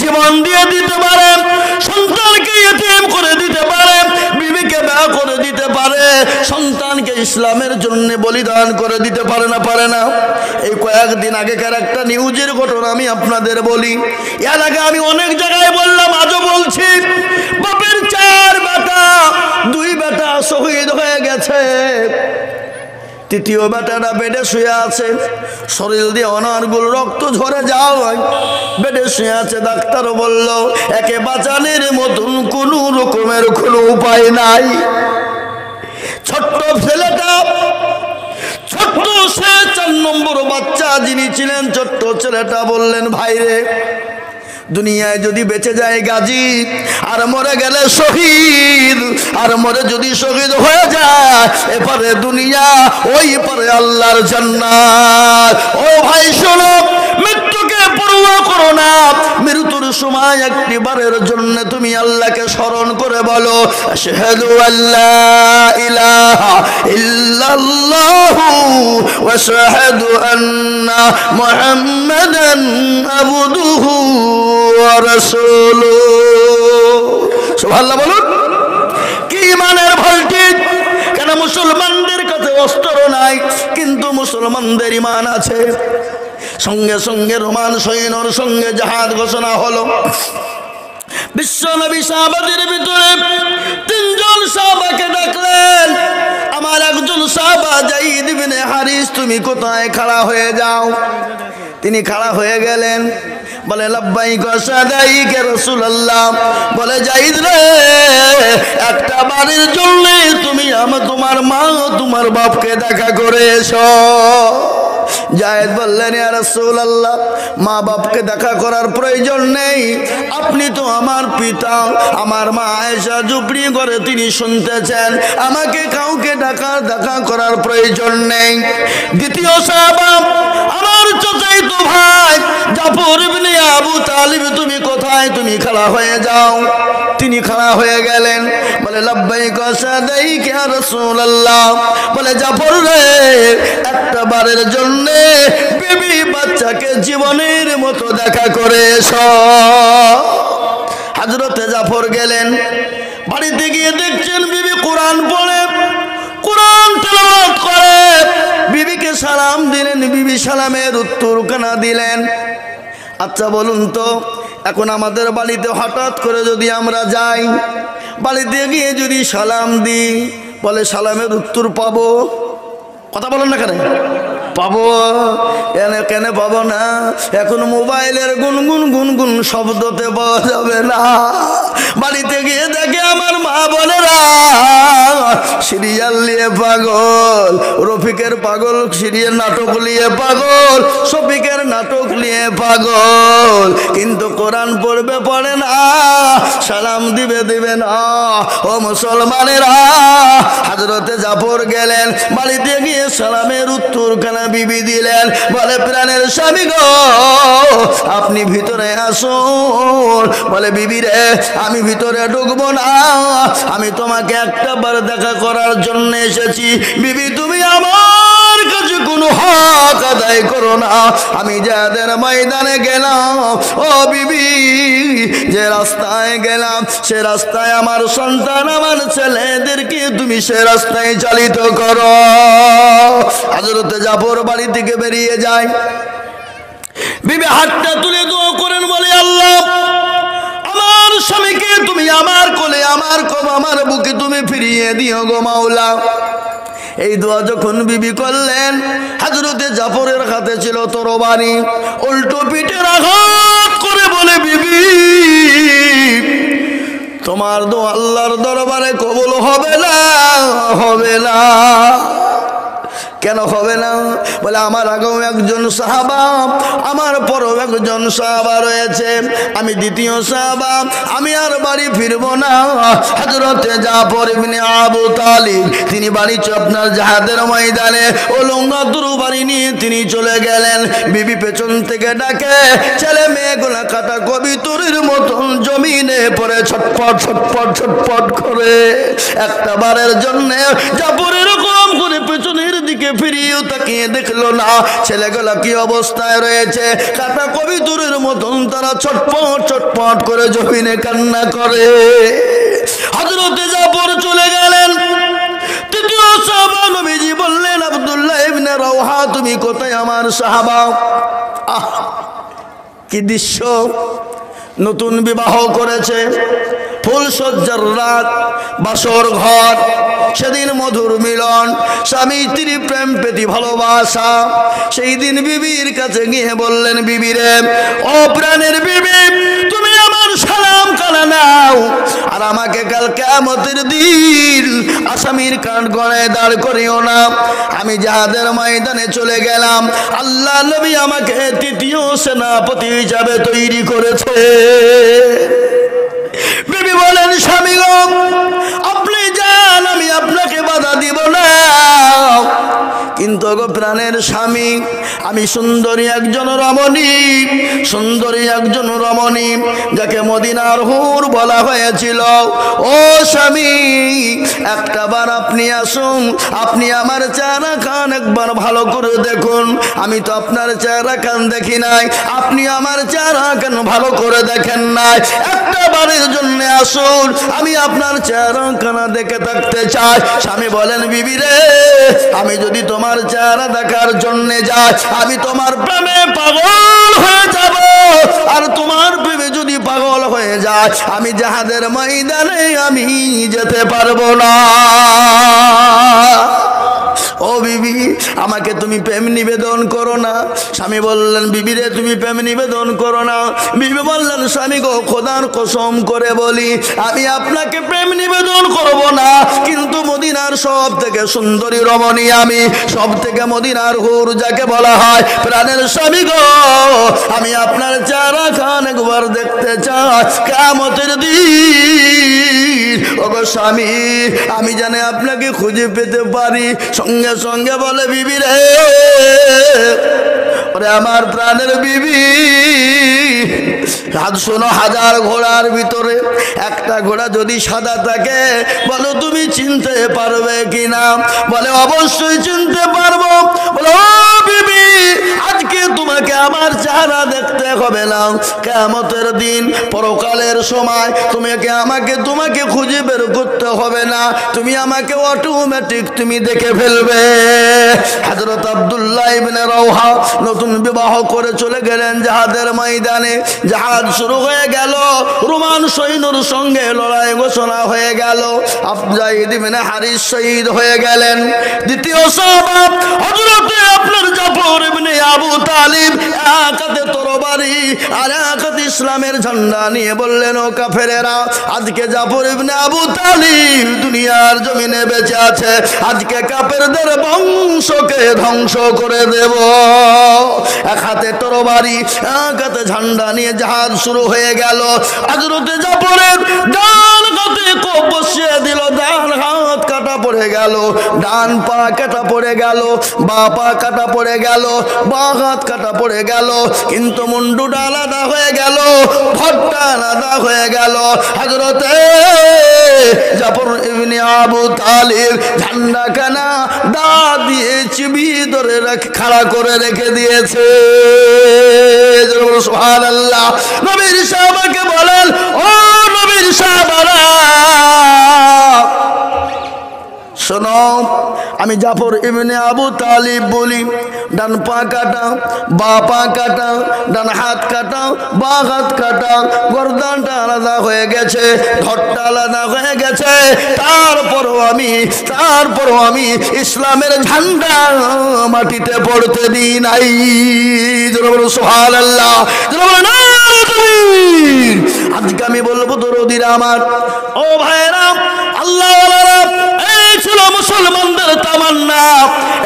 জীবন দিয়ে দিতে পারে, সন্তানকে ইতিম করে দিতে পারে, বিবিকে বিয়ে করে দিতে পারে, সন্তানকে ইসলামের জন্য বলিদান করে দিতে পারে না? পারে না? এই কয়েকদিন আগেকার একটা নিউজের ঘটনা আমি আপনাদের বলি। এর আগে আমি অনেক জায়গায় বললাম, আজও বলছি। বাপের 4 বেটা, 2 বেটা শহীদ হয়ে গেছে। তৃতীয় বেটাটা বেডে শুয়ে আছে, শরীর দিয়ে অনারগুলো রক্ত ঝরে যায়, বেডে শুয়ে আছে। ডাক্তার বলল একে বাঁচানোর মতন কোনো রকমের কোনো উপায় নাই। ছোট্ট ছেলেটা, ছোট্ট সে 4 নম্বর বাচ্চা যিনি ছিলেন, ছোট্ট ছেলেটা বললেন ভাইরে, দুনিয়ায় যদি বেঁচে যায় গাজী, আর মরে গেলে শহীদ, আর মরে যদি শহীদ হয়ে যায় এপারে দুনিয়া, ওই পারে আল্লাহর জান্নাত। ও ভাই শোনো, মৃত্যুকে পরোয়া করো না। মৃত্যুর সময় একটিবারের জন্য তুমি আল্লাহকে স্মরণ করে বলো আশহাদু আল্লা ইলাহা ইল্লাল্লাহু ওয়া আশহাদু আন্না মুহাম্মাদান আবদুহু ওয়া রাসূলুহু। সুবহানাল্লাহ বলুন। কি ইমানের ভোল্টেজ! কেন মুসলমানদের কাছে অস্ত্র নাই, কিন্তু মুসলমানদের ইমান আছে। সঙ্গে সঙ্গে রোমান সৈন্যর সঙ্গে জিহাদ ঘোষণা হলো। বিশ্ব নবী সাহাবাদের ভিতরে 3 জন সাহাবাকে ডাকলেন। আমার একজন সাহাবা যায়েদ ইবনে হারিস, তুমি কোথায়? খাড়া হয়ে যাও। তিনি খাড়া হয়ে গেলেন। বলে লাব্বাইক সাদাইক রাসূলুল্লাহ। বলে যায়েদ রে, একটা বাড়ির জন্য তুমি তোমার মা তোমার বাপকে দেখা করে এসো। যায়েদ বললেন ইয়া রাসূলুল্লাহ, মা বাপকে দেখা করার প্রয়োজন নেই, আপনি তো আমার পিতা। আমার মা আয়েশা ঝুপড়ি করে তিনি শুনতেছেন, আমাকে কাউকে দেখা করার প্রয়োজন নেই। দ্বিতীয় সাহাবা আমার চাচাতো ভাই জাফর ইবনে আবু তালিব, তুমি কোথায়? তুমি খাড়া হয়ে যাও। তিনি খাড়া হয়ে গেলেন। বলে লাব্বাইক সাদাইক ইয়া রাসূলুল্লাহ। বলে জাফর রে, একটা বারের জন্য বিবি বাচ্চাকে জীবনের মতো দেখা করে এসো। হযরতে জাফর গেলেন। বাড়িতে গিয়ে দেখছেন বিবি কোরআন পড়ে, কোরআন তেলাওয়াত করে। বিবিকে সালাম দিলেন, বিবি সালামের উত্তর কানা দিলেন। আচ্ছা বলুন তো, এখন আমাদের বাড়িতে হঠাৎ করে যদি আমরা যাই, বাড়িতে গিয়ে যদি সালাম দিই, বলে সালামের উত্তর পাবো? কথা বলেন না কেন? পাবো। এনে কেন পাবো না? এখন মোবাইলের গুনগুন গুনগুন শব্দতে পাওয়া যাবে না। বাড়িতে গিয়ে দেখে আমার মা বোনেরা সিরিয়াল নিয়ে পাগল, রফিকের পাগল সিরিয়াল নাটক নিয়ে পাগল, শফিকের নাটক নিয়ে পাগল, কিন্তু কোরআন পড়বে পড়ে না, সালাম দিবে না। ও মুসলমানেরা, হযরতে জাফর গেলেন, বাড়িতে গিয়ে সালামের উত্তর খানা বিবি দিলেন। বলে প্রাণের স্বামী গো, আপনি ভিতরে আসুন। বলে বিবি রে, আমি ভিতরে ঢুকবো না, আমি তোমাকে একটা বার দেখা করার জন্য এসেছি। বিবি তুমি আমার কাছে কোনো হক আদায় করো না। আমি যাদের ময়দানে গেলাম, ও বিবি, যে রাস্তায় গেলাম সে রাস্তায় আমার সন্তান, আমার ছেলেদেরকে তুমি সে রাস্তায় চালিত করো। হযরতে জাফর বাড়ি থেকে বেরিয়ে যায়। বিবি হাতটা তুলে দোয়া করেন, বলে আল্লাহ, আমার স্বামীকে তুমি আমার কোলে, আমার আমার বুকে তুমি ফিরিয়ে দিও গো মাওলা। এই দোয়া যখন বিবি করলেন, হযরতে জাফরের হাতে ছিল তরবারি, উল্টো পিঠের আঘাত করে বলে, বিবি তোমার দোয়া আল্লাহর দরবারে কবুল হবে না, হবে না। কেন হবে না? বলে আমার আগেও একজন সাহাবা, আমার পরেও একজন সাহাবা রয়েছে, আমি দ্বিতীয় সাহাবা, আমি আর বাড়ি ফিরবো না। হযরতে জাফর ইবনে আবু তালিব তিনি বাড়ি আপনার জাহাদের ময়দানে উলঙ্গ তরবারি নিয়ে তিনি চলে গেলেন। বিবি পেছন থেকে ডাকে, ছেলে মেয়েগুলা কাটা কবিতরের মতন জমিনে পড়ে ছটপট ছটপট ছটপট করে। একটা বারের জন্য জাফর এরকম করে পেছনের দিকে ফিরিয়েও তাকিয়ে দেখলো না ছেলেগুলা কি অবস্থায় রয়েছে। কাটা কবিতরের মতন তারা ছটপট ছটপট করে জমিনে কান্না করে। হযরতে জাফর চলে গেলেন। তৃতীয় সাহাবা নবীজি বললেন, আব্দুল্লাহ ইবনে রাওহা তুমি কোথায় আমার সাহাবা? আহ, কি দৃশ্য! নতুন বিবাহ করেছে, ফুলসজ্জার রাত, বাসর ঘর, সেদিন মধুর মিলন, স্বামী স্ত্রী প্রেম প্রীতি ভালোবাসা। সেই দিন বিবির কাছে গিয়ে বললেন, বিবি রে, ও প্রাণের বিবি, তুমি আমার সালাম কানা নাও, আর আমাকে কাল কিয়ামতের দিন আসামির কাঠ গড়ায় দাঁড় করিও না। আমি জাহাদের ময়দানে চলে গেলাম, আল্লাহ নবী আমাকে তৃতীয় সেনাপতি হিসাবে তৈরি করেছে। বিবি বলেন, স্বামী গো, আপনি যান, আমি আপনাকে বাধা দিব না, কিন্তু গো প্রাণের স্বামী, আমি সুন্দরী একজন রমণী, সুন্দরী একজন রমণী যাকে মদিনার হুর বলা হয়েছিল। ও স্বামী, একটা বার আপনি আসুন, আপনি আমার চেহারা খান একবার ভালো করে দেখুন। আমি তো আপনার চেহারা খান দেখি নাই, আপনি আমার চেহারা খান ভালো করে দেখেন নাই। একটা বারের জন্য আসুন, আমি আপনার চেহারা খানা দেখে থাকতে চাই। স্বামী বলেন, বিবি রে, আমি যদি তোমার চেহারা দেখার জন্য যাই, আমি তোমার প্রেমে পাগল হয়ে যাব, আর তোমার প্রেমে যদি পাগল হয়ে যায়, আমি জাহাদের ময়দানে আমি যেতে পারবো না। ও বিবি, আমাকে তুমি প্রেম নিবেদন করো না। স্বামী বললেন, বিবি রে, তুমি প্রেম নিবেদন করো না। বিবি বললেন, স্বামী গো, খোদার কসম করে বলি, আমি আপনাকে প্রেম নিবেদন করব না, কিন্তু মদিনার সব থেকে সুন্দরী রমণী আমি, সব থেকে মদিনার হুর যাকে বলা হয়, প্রাণের স্বামী গো, আমি আপনার চেহারা খান একবার দেখতে চাই কিয়ামতের দিন। ও গো স্বামী, আমি জানি আপনাকে খুঁজে পেতে পারি। সঙ্গে সঙ্গে বলে, বিবি রে, ওরে আমার প্রাণের বিবি, রাত শোনো, হাজার ঘোড়ার ভিতরে একটা ঘোড়া যদি সাদা থাকে, বলো তুমি চিনতে পারবে কিনা? বলে অবশ্যই চিনতে পারবো। বলো, ও বিবি, আজকে তোমার তোমাকে আমার চেহারা দেখতে হবে না, কিয়ামতের দিন পরকালের সময় তোমাকে খুঁজে বের করতে হবে না, তুমি আমাকে অটোমেটিক তুমি দেখে ফেলবে। হযরত আব্দুল্লাহ ইবনে রাওহা নতুন বিবাহ করে চলে গেলেন জিহাদের ময়দানে। জিহাদ শুরু হয়ে গেল, রোমান সৈন্যর সঙ্গে লড়াই ঘোষণা হয়ে গেল। যায়েদ ইবনে হারিস শহীদ হয়ে গেলেন। দ্বিতীয় সাহাবা হযরত আপনার জাফর ইবনে আবু তালিব এক হাতে তরবারি আর এক হাতে ইসলামের ঝান্ডা নিয়ে বললেন, ও কাফেরেরা, আজকে জাফর ইবনে আবু তালিব দুনিয়ার জমিনে বেঁচে আছে, আজকে কাফেরদের বংশকে ধ্বংস করে দেব। এক হাতে তরবারি এক হাতে ঝান্ডা নিয়ে জিহাদ শুরু হয়ে গেল। হযরত জাফরের ডান হাতে কোপ বসিয়ে দিল, ডান হাত কাটা পড়ে গেল, ডান পা কাটা পড়ে গেল, বা পা কাটা পড়ে গেল, বা হাত কাটা পড়ে গেল, কিন্তু মুন্ডুটা আলাদা হয়ে গেল, ঘরটা আলাদা হয়ে গেল। হযরতে জাফর ইবনে আবু তালিব ঝান্ডা কানা দা দিয়ে চিবিয়ে ধরে খাড়া করে রেখে দিয়েছে। সুবহানাল্লাহ। নবীর সাহাবাকে বলেন, ও নবীর সাহাবারা, শোনো, আমি জাফর ইবনে আবু তালিব বলি, ডান পা কাটা, বা পা কাটা, ডান হাত কাটা, বা হাত কাটা, গর্দানটা আলাদা হয়ে গেছে, ধরটা আলাদা হয়ে গেছে, তারপরও আমি ইসলামের ঝান্ডা মাটিতে পড়তে দিই নাই। সুবহানাল্লাহ। আজকে আমি বলবো দরদিরা আমার, ও ভাইরা, আল্লাহ ছিল মুসলমানদের তামান্না,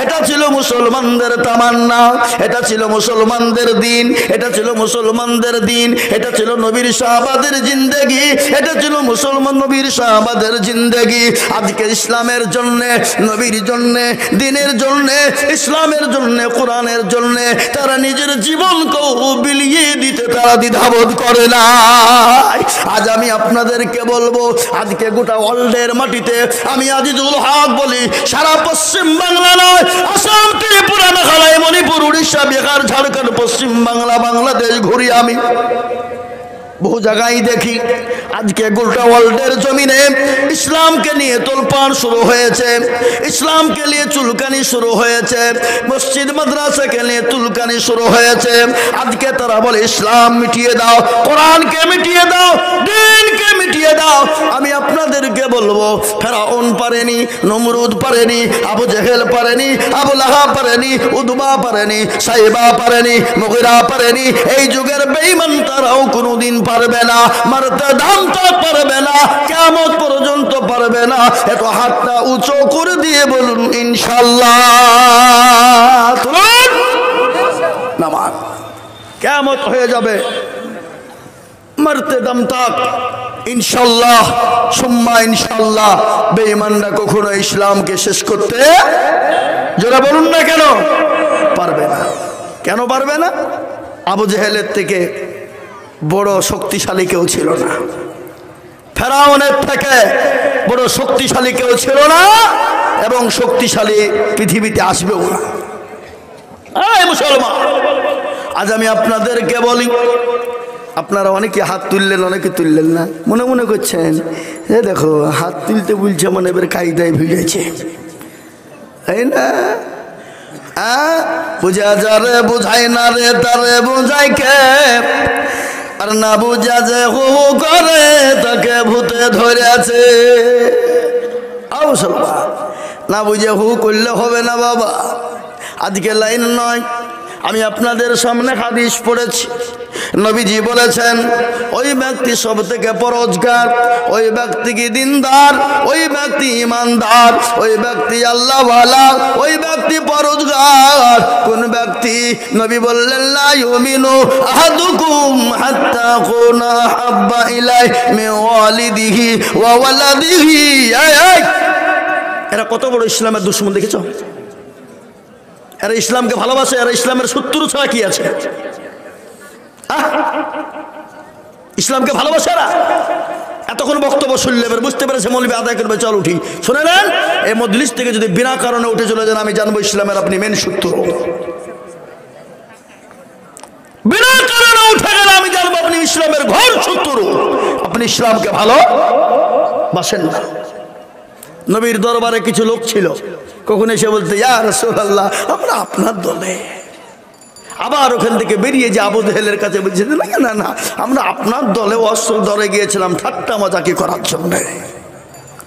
এটা ছিল মুসলমানদের তামান্না, এটা ছিল মুসলমানদের দিন, এটা ছিল মুসলমানদের দিন, এটা ছিল নবীর সাহাবাদের জিন্দেগি, এটা ছিল মুসলমান নবীর সাহাবাদের জিন্দেগি। আজকে ইসলামের জন্য, নবীর জন্য, দিনের জন্য, ইসলামের জন্য, কোরআনের জন্য তারা নিজের জীবনকেও বিলিয়ে দিতে তারা দ্বিধাবোধ করে না। আজ আমি আপনাদেরকে বলবো, আজকে গোটা ওয়ার্ল্ডের মাটিতে আমি আজিজুল হক বলি, সারা পশ্চিম বাংলা নয়, আসাম, ত্রিপুরা, মেঘালয়, মণিপুর, উড়িষ্যা, বিহার, ঝাড়খণ্ড, পশ্চিম বাংলা, বাংলাদেশ ঘুরি আমি, বহু জায়গায় দেখি আজকে গোটা ওয়ার্ল্ডের জমিনে ইসলামকে নিয়ে তোলপাড় শুরু হয়েছে, ইসলামকে নিয়ে চুলকানি শুরু হয়েছে, মসজিদ মাদ্রাসাকে নিয়ে চুলকানি শুরু হয়েছে। আজকে তারা বলে ইসলাম মিটিয়ে দাও, কোরআনকে মিটিয়ে দাও, দ্বীনকে মিটিয়ে দাও। আমি আপনাদেরকে বলবো, ফেরাউন পারেনি, নমরুদ পারেনি, আবু জেহেল পারেনি, আবু লাহাব পারেনি, উদবা পারেনি, সাইবা পারেনি, মুগিরা পারেনি, এই যুগের বেঈমান তারাও কোনোদিন পারবে না, মারতে দামটা পারবে না, কিয়ামত পর্যন্ত পারবে না। এত হাতটা উঁচু করে দিয়ে বলুন ইনশাআল্লাহ। নামাজ কিয়ামত হয়ে যাবে, মারতে দাম তাক ইনশাআল্লাহ, সুম্মা ইনশাআল্লাহ। বেঈমানরা কখনো ইসলামকে শেষ করতে, যারা বলুন না কেন পারবে না। কেন পারবে না? আবু জেহেলের থেকে বড় শক্তিশালী কেউ ছিল না, ফেরাউনের থেকে বড় শক্তিশালী কেউ ছিল না, এবং শক্তিশালী পৃথিবীতে আসবেও না। এই মুসলমান, আজ আমি আপনাদেরকে বলি, আপনারা অনেকে হাত তুললেন, অনেকে তুললেন না, মনে মনে করছেন এ দেখো হাত তুলতে বলছে, মনে এবার কায়দায় ভিড়েছে, তাই না? বুঝা যারে বুঝাই না রে, তারে বুঝাই কে, আর না বুঝা যে হু হু করে তাকে ভূতে ধরেছে। না বুঝে হু করলে হবে না বাবা। আজকে লাইন নয়, আমি আপনাদের সামনে হাদিস পড়েছি। নবীজি বলেছেন, ওই ব্যক্তি সব থেকে পরোজগার, ওই ব্যক্তি কি দিনদার, ওই ব্যক্তি ইমানদার, ওই ব্যক্তি আল্লাহওয়ালা, ওই ব্যক্তি পরোজগার। কোন ব্যক্তি? নবী বললেন, লা ইউমিনু আহাদুকুম হাত্তা কুনা হাব্বা ইলাইহি মিন ওয়ালিদিহি ওয়া ওয়ালাদিহি। এরা কত বড় ইসলামের দুশমন দেখেছো? এরা ইসলামকে ভালোবাসে, এরা ইসলামের শত্রু ছাড়া কি আছে? ইসলামকে ভালোবাসে এরা। এতক্ষণ বক্তব্য শুনলে এবার বুঝতে পেরেছে মৌলবি আদায় করবে, চল উঠি। শুনে নেন, এই মজলিস থেকে যদি বিনা কারণে উঠে চলে যান, আমি জানবো ইসলামের আপনি মেন শত্রু। বিনা কারণে উঠে গেলে আমি জানবো আপনি ইসলামের ঘর শত্রু, আপনি ইসলামকে ভালো বাসেন না। নবীর দরবারে কিছু লোক ছিল, কখন এসে বলতে ইয়া রাসূলুল্লাহ আমরা আপনার দলে। আবার ওখান থেকে বেরিয়ে যে আবু জেহেলের কাছে বলছে না না না আমরা আপনার দলে অস্ত্র ধরে গিয়েছিলাম ঠাট্টা মজাকি করার জন্য।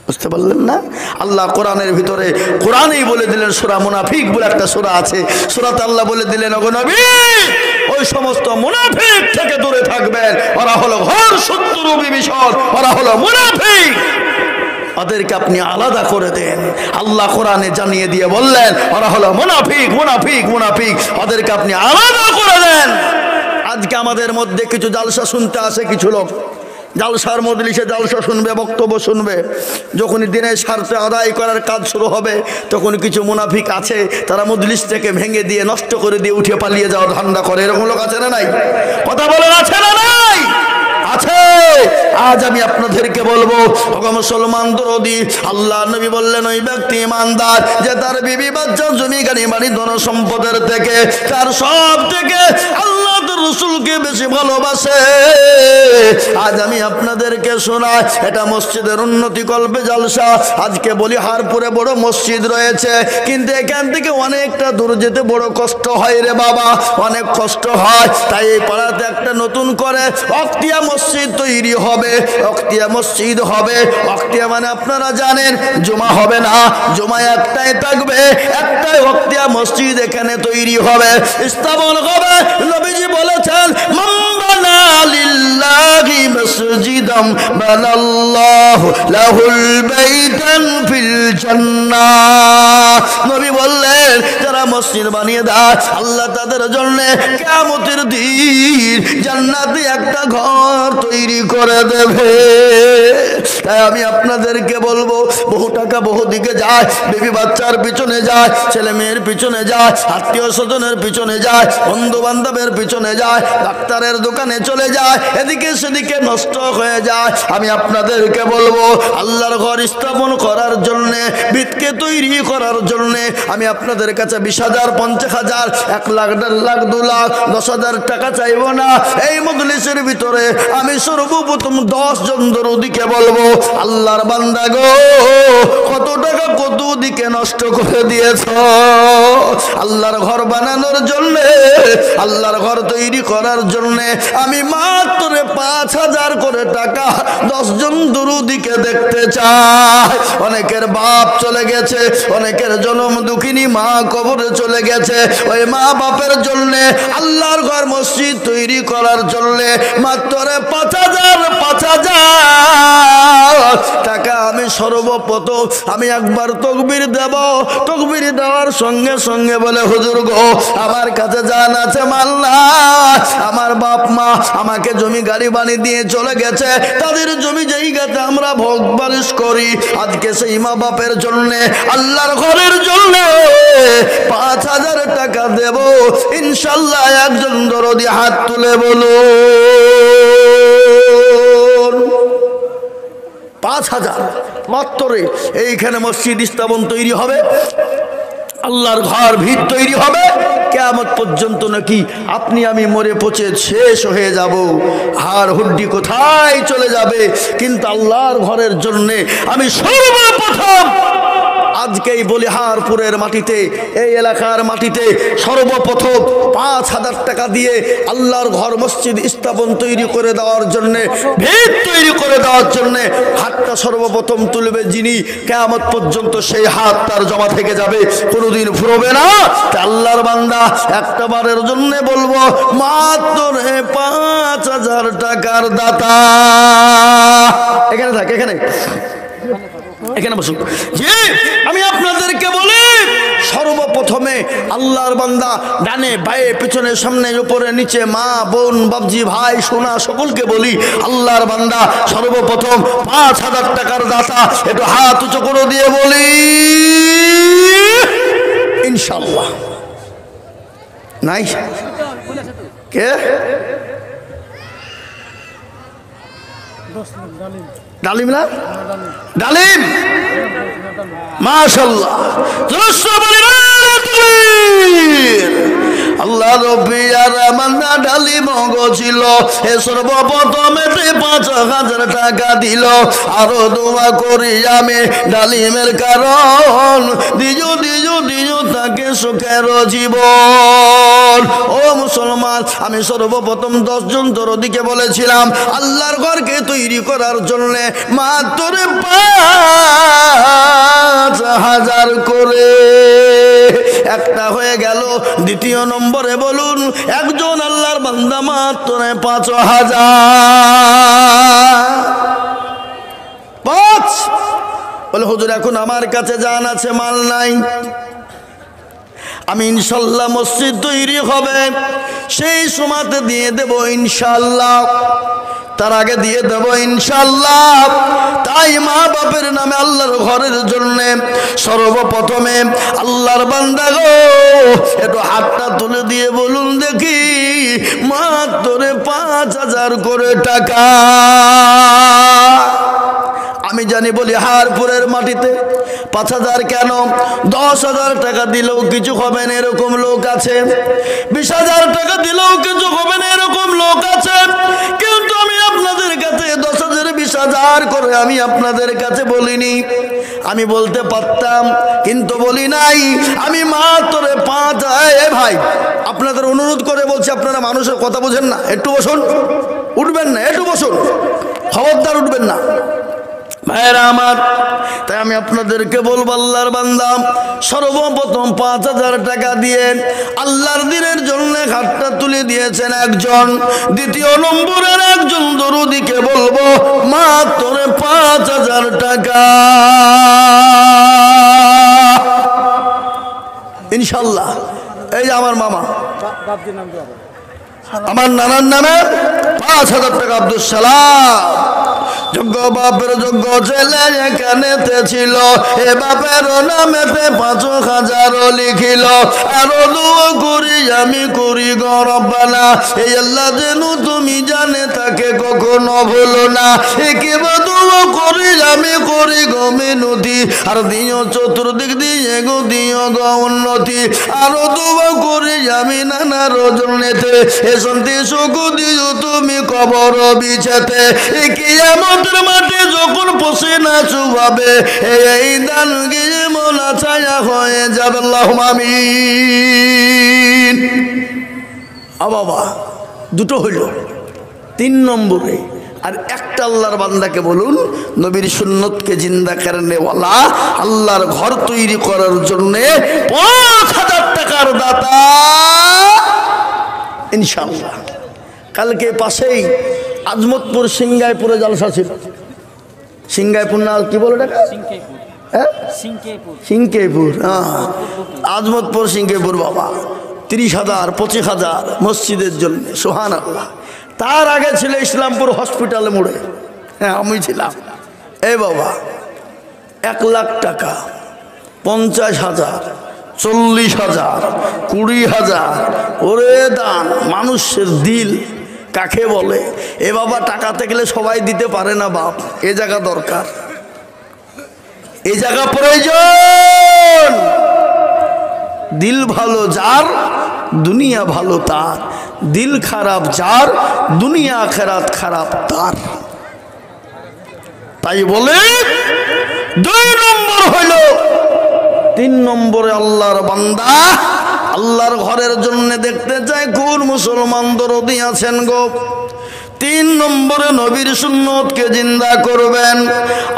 বুঝতে পারলেন না? আল্লাহ কোরআনের ভিতরে কোরআনেই বলে দিলেন, সূরা মুনাফিক বলে একটা সূরা আছে, সূরাতে আল্লাহ বলে দিলেন ওগো নবী ওই সমস্ত মুনাফিক থেকে দূরে থাকবেন, ওরা হলো ঘোর শত্রু বিভীষণ, ওরা হলো মুনাফিক, ওদেরকে আপনি আলাদা করে দেন। আল্লাহ কোরআনে জানিয়ে দিয়ে বললেন ওরা হলো মুনাফিক মুনাফিক মুনাফিক, ওদেরকে আপনি আলাদা করে দেন। আজকে আমাদের মধ্যে কিছু জালসা শুনতে আসে কিছু লোক, জালসার মজলিসে জালসা শুনবে, বক্তব্য শুনবে, যখনই দিনের স্বার্থে আদায় করার কাজ শুরু হবে তখন কিছু মুনাফিক আছে তারা মজলিস থেকে ভেঙে দিয়ে নষ্ট করে দিয়ে উঠে পালিয়ে যাওয়ার ধান্দা করে। এরকম লোক আছে না নাই? কথা বলেন আছে না নাই? আছে। আজ আমি আপনাদেরকে বলবো ওগো মুসলমান দরদি, আল্লাহ নবী বললেন ওই ব্যক্তি ইমানদার যে তার বিবি বাচ্চা জমি গাড়ি বাড়ি ধন সম্পদের থেকে তার সব থেকে আল্লাহ রাসূলকে বেশি ভালোবাসে। আজ আমি আপনাদেরকে শোনাই, এটা মসজিদের উন্নতি কল্পে জলসা। আজকে বলি হারপুরে বড় মসজিদ রয়েছে, কিন্তু এখান থেকে অনেকটা দূর যেতে বড় কষ্ট হয় রে বাবা, অনেক কষ্ট হয়। তাই এই পাড়াতে একটা নতুন করে অক্তিয়া মসজিদ তৈরি হবে, অক্তিয়া মসজিদ হবে। অক্তিয়া মানে আপনারা জানেন জুমা হবে না, জুমা একটাই থাকবে, একটাই অক্তিয়া মসজিদ এখানে তৈরি হবে, স্থাপন হবে। নবীজি বলেছেন মান বানা লিল্লাহি মসজিদাম বানাল্লাহু লাহুল বাইতান ফিল জান্নাহ। নবী বললেন যারা মসজিদ বানিয়ে দেয় আল্লাহ তাদের জন্য কিয়ামতের দিন জান্নাতে একটা ঘর তৈরি করে দেবে। তাই আমি আপনাদেরকে বলবো বহু টাকা বহু দিকে যায়, বেবি বাচ্চার পিছনে যায়, ছেলে মেয়ের পিছনে যায়, আত্মীয় স্বজনের পিছনে যায়, বন্ধু বান্ধবের পিছনে যায়, ডাক্তারের দোকানে চলে যায়, এদিকে সেদিকে নষ্ট হয়ে যায়। আমি আপনাদেরকে বলবো আল্লাহর ঘর স্থাপন করার জন্যে, ভিতকে তৈরি করার জন্যে আমি আপনাদের কাছে 20,000 50,000 1 লাখ 1.5 লাখ 2 লাখ 10,000 টাকা চাইবো না। এই মজলিসের ভিতরে আমি সর্বপ্রথম 10 জন দরদিকে বলবো আল্লাহর বান্দা গো কত টাকা কত দিকে নষ্ট করে দিয়েছ আল্লাহর ঘর বানানোর জন্য, আল্লাহর ঘর তৈরি করার জন্য। আমি মাত্র 5,000 করে টাকা 10 জন দরদিকে দেখতে চাই। অনেকের বাপ চলে গেছে, অনেকের জন্ম দুঃখিনী মা কবরে চলে গেছে, ওই মা বাপের জন্য আল্লাহর ঘর মসজিদ তৈরি করার জন্য মাত্র 5,000 টাকা আমি সর্বপ্রথম আমি একবার তকবীর দেব, তকবীর দেওয়ার সঙ্গে সঙ্গে বলে হুজুর গো আমার কাছে জান আছে মাল না, আমার বাপ মা আমাকে জমি গাড়ি বানিয়ে দিয়ে চলে গেছে, তাদের জমি জায়গাতে আমরা ভোগ বালিশ করি, আজকে সেই মা বাপের জন্য আল্লাহর ঘরের জন্য 5,000 টাকা দেব ইনশাল্লাহ। একজন দরদি হাত তুলে বলুন 5,000 মাত্র। এইখানে মসজিদ স্থাপন তৈরি হবে, আল্লাহর ঘর ভিত তৈরি হবে, কিয়ামত পর্যন্ত নাকি আপনি আমি মরে পচে শেষ হয়ে যাব, হাড় হুড্ডি কোথায় চলে যাবে, কিন্তু আল্লাহর ঘরের জন্যে আমি সর্বপ্রথম আজকেই বলিহারপুরের মাটিতে এই এলাকার মাটিতে সর্বপ্রথম 5,000 টাকা দিয়ে আল্লাহর ঘর মসজিদ স্থাপন তৈরি করে দেওয়ার জন্যে, ভিত তৈরি করে দেওয়ার জন্যে হাতটা সর্বপ্রথম তুলবে যিনি, কিয়ামত পর্যন্ত সেই হাত তার জমা থেকে যাবে, কোনোদিন ফুরবে না। আল্লাহর বান্দা একটা বারের জন্য বলবো মাত্র 5,000 টাকার দাতা। এখানে থাক, এখানে বসুন। জি আমি আপনাদেরকে বলি সর্বপ্রথমে আল্লাহর বান্দা ডানে বায়ে পিছনে সামনে উপরে নিচে মা বোন বাবজি ভাই সোনা সকলকে বলি আল্লাহর বান্দা সর্বপ্রথম 5,000 টাকার দাতা একটু হাত উঁচু করে দিয়ে বলি ইনশাআল্লাহ। নাই কে ডালিম না ডালিম মাশাআল্লাহ আল্লাহ রব্বি আর মান্না ডালি মগ ছিল এ সর্বপ্রথমেতে 5,000 টাকা দিল আরো দোয়া করি আমি ডালিমের কারণ দিজু তাকে সুখের জীবন। ও মুসলমান, আমি সর্বপ্রথম 10 জন দরদিকে বলেছিলাম আল্লাহর ঘরকে তৈরি করার জন্য মাত্র 5,000 করে। একটা হয়ে গেল। দ্বিতীয় নম্বরে বলুন একজন আল্লাহর বান্দা মাত্র 5,000 বলে হুজুর এখন আমার কাছে জান আছে মাল নাই, আমি ইনশাল্লাহ মসজিদ তৈরি হবে সেই সময়তে দিয়ে দেব ইনশাল্লাহ, তার আগে দিয়ে দেব ইনশাল্লাহ। তাই মা বাপের নামে আল্লাহর ঘরের জন্য সর্বপ্রথমে আল্লাহর বান্দা গো একটু হাতটা তুলে দিয়ে বলুন দেখি মাত্র 5,000 করে টাকা। আমি জানি বলি হারপুরের মাটিতে 5,000 কেন, 10,000 টাকা দিলেও কিছু হবে না এরকম লোক আছে, 20,000 টাকা দিলেও কিছু হবে না এরকম লোক আছে। কিন্তু আমি আপনাদের কাছে 10,000 20,000 করে আমি আপনাদের কাছে বলিনি, আমি বলতে পারতাম কিন্তু বলি নাই। আমি মাত্র 5,000। ভাই আপনাদের অনুরোধ করে বলছি, আপনারা মানুষের কথা বোঝেন না, একটু বসুন, উঠবেন না, একটু বসুন, খবরদার উঠবেন না ভাইরা আমার। তাই আমি আপনাদেরকে বলবো আল্লাহর বান্দা সর্বপ্রথম 5,000 টাকা দিয়ে আল্লাহর দ্বীনের জন্য হাতটা তুলে দিয়েছেন একজন। দ্বিতীয় নম্বরের একজন দরুদিকে বলবো মাত্র 5,000 টাকা ইনশাল্লাহ। এই যে আমার মামা, আমার নানার নামে 5,000 টাকা আব্দুল সালাম। যোগ্য বাপের যোগ্য ছেলে এখানেতে ছিল, এ বাপের নামেতে 5,000 লিখিল। আরো দোয়া করি আমি করি গো রব্বানা, এই আল্লাহ যেন তুমি জানে তাকে কখনো ভুলো না। একেবারে দোয়া করি আমি করি গো মিনতি, আর দিও চতুর্দিক দিয়ে গো দিও গো উন্নতি। আরো দোয়া করি আমি নানা রজনেতে এ শান্তি সুখ দিও তুমি কবর বিছাতে। কিয়ামতের মাঠে যখন পৌঁছে না চুবাবে এই দান গিয়ে মোলা ছায়া হয়ে যাবে। আল্লাহুম্মা আমিন। বাবা দুটো হইল। 3 নম্বরে আর একটা আল্লাহর বান্দাকে বলুন নবীর সুন্নতকে জিন্দা করনেওয়ালা আল্লাহর ঘর তৈরি করার জন্য 5,000 টাকার দাতা ইনশাআল্লাহ। কালকে পাশেই আজমতপুর সিংগাইপুরে জলসা ছিল। সিংগাইপুর না কি বলে টাকা, সিংকেপুর, হ্যাঁ আজমতপুর সিংকেপুর। বাবা 30,000 25,000 মসজিদের জন্য, সুবহানাল্লাহ। তার আগে ছিল ইসলামপুর হসপিটালে মোড়ে, হ্যাঁ আমি ছিলাম। এই বাবা 1 লাখ টাকা, 50,000, 40,000, 20,000 ওরে দান। মানুষের দিল কাকে বলে? এ বাবা টাকাতে গেলে সবাই দিতে পারে না বাপ, এ জায়গা দরকার, এ জায়গা প্রয়োজন। দিল ভালো যার দুনিয়া ভালো তার, দিল খারাপ যার দুনিয়া আখিরাত খারাপ তার। তাই বলে 2 নম্বর হইল। 3 নম্বরে আল্লাহর বান্দা আল্লাহর ঘরের জন্য দেখতে চায় কোন মুসলমান দরদি আছেন গো। 3 নম্বরে নবীর সুন্নতকে জিন্দা করবেন।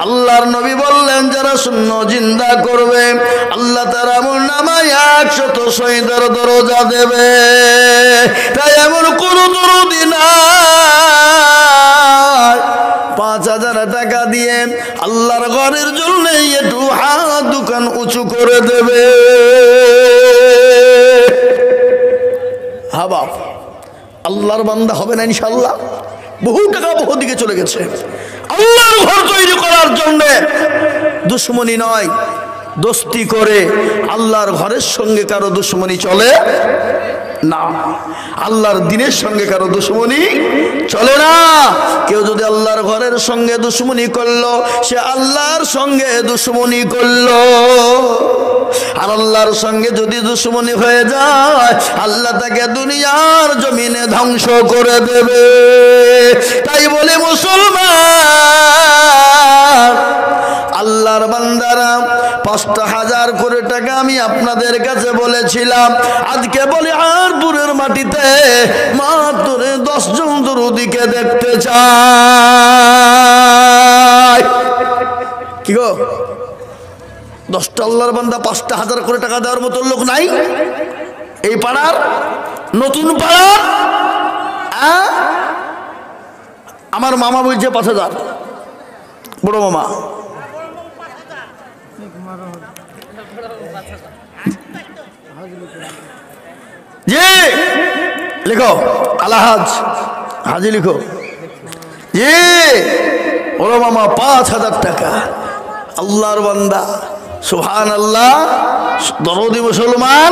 আল্লাহর নবী বললেন যারা সুন্নত জিন্দা করবে আল্লাহ তার আমলনামায় 100 শহীদের দরজা দেবে। তাই এমন কোন দরদি নাই 5,000 টাকা দিয়ে আল্লাহর ঘরের জন্য একটু হাত দোকান উঁচু করে দেবে। হ্যাঁ বাপ, আল্লাহর বান্দা হবে না ইনশাআল্লাহ। বহু টাকা বহু দিকে চলে গেছে আল্লাহর ঘর তৈরি করার জন্য। দুশ্মনী নয়, দোস্তি করে আল্লাহর ঘরের সঙ্গে কারো দুশ্মনী চলে না, আল্লাহর দ্বীনের সঙ্গে কারো দুশ্মনী চলে না। কেউ যদি আল্লাহর ঘরের সঙ্গে দুশ্মনী করলো, সে আল্লাহর সঙ্গে দুশ্মনী করলো। আর আল্লাহর সঙ্গে যদি দুশ্মনী হয়ে যায়, আল্লাহ তাকে দুনিয়ার জমিনে ধ্বংস করে দেবে। তাই বলে মুসলমান, আল্লাহর বান্দারা ৫,০০০ করে টাকা আমি আপনাদের কাছে বলেছিলাম। আজকে বলে আরপুরের মাটিতে মাত্র 10 জন দরুদীকে দেখতে চাই। কি গো, 10টা আল্লাহর বান্দা ৫,০০০ করে টাকা দেওয়ার মতো লোক নাই এই পাড়ার? নতুন পাড়ার আমার মামা বলছে ৫,০০০, বড় মামা। জি লিখো, আলহাজ হাজি লিখো। জি বড় মামা ৫,০০০ টাকা। আল্লাহর বান্দা, সুবহানাল্লাহ, দরদি মুসলমান।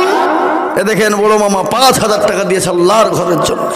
এ দেখেন বড় মামা ৫,০০০ টাকা দিয়েছে আল্লাহর ঘরের জন্য।